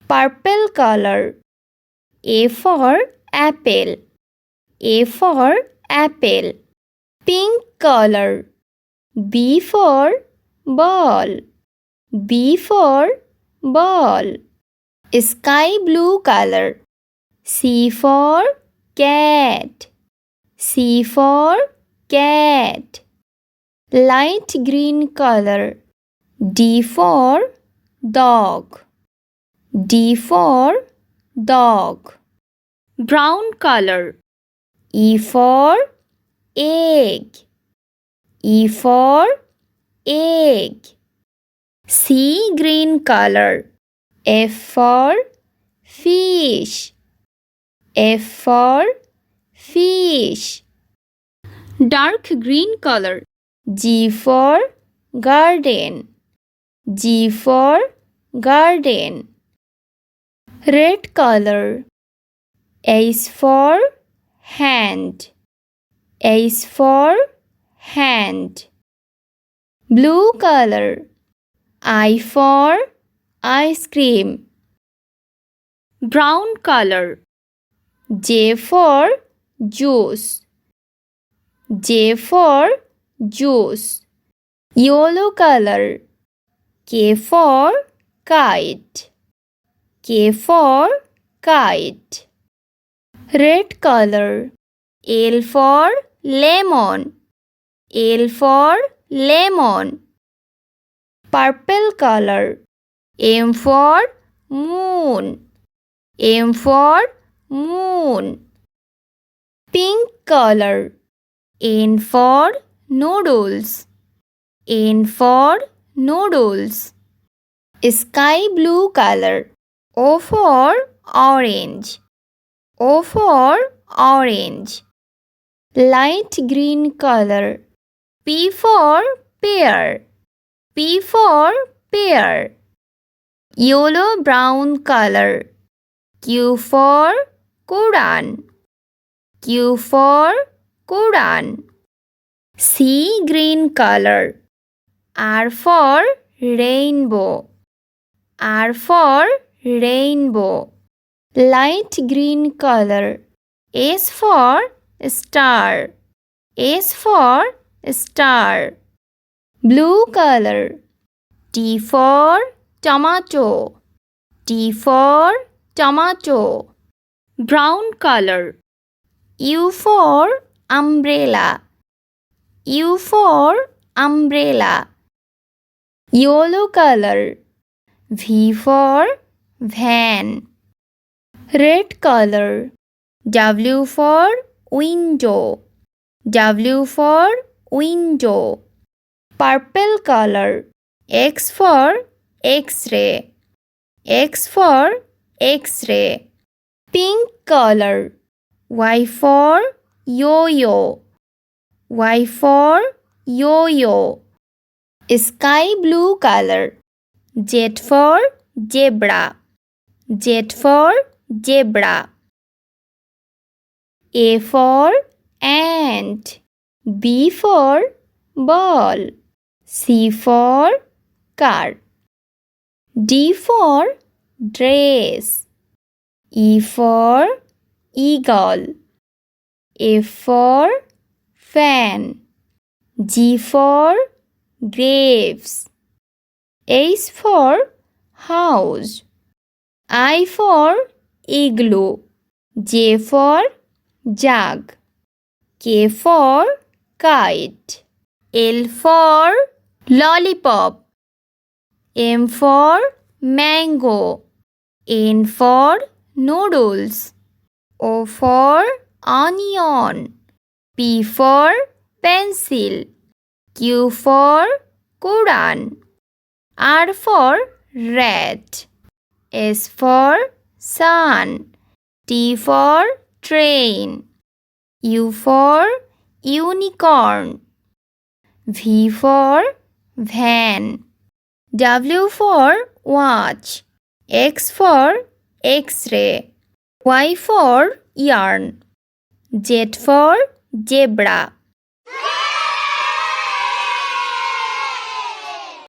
purple color. A for apple. A for apple. Pink color. B for ball. B for ball. Sky blue color. C for cat. C for cat. Light green color. D for dog. D for dog. Brown color. E for egg. E for egg. Sea green color. F for fish. F for fish. Dark green color. G for garden. G for garden. Red color. H for hand. H for hand. Blue color. I for ice cream. Brown color. J for juice. J for juice. Yellow color. K for kite. K for kite. Red color. L for lemon. L for lemon. Purple color. M for moon. M for moon. Pink color. N for noodles. N for noodles. Sky blue color. O for orange. O for orange. Light green color. P for pear. P for pear. Yellow brown color. Q for Quran. Q for Quran. Sea green color. R for rainbow. R for rainbow. Light green color. S for star. S for star. Blue color. T for tomato. T for tomato. Brown color. U for umbrella. U for umbrella. Yellow color. V for van. Red color. W for window. W for window. Purple color. X for X-ray. X for X-ray. Pink color. Y for yo-yo. Y for yo-yo. Sky blue color. Z for zebra. Z for zebra. A for ant. B for ball. C for car. D for dress. E for eagle. F for fan. G for grapes. H for house. I for igloo. J for jug. K for kite. L for lollipop. M for mango. N for noodles. O for onion. P for pencil. Q for Quran. R for rat. S for sun. T for train. U for unicorn. V for van. W for watch. X for X-ray. Y for yarn. Z for zebra.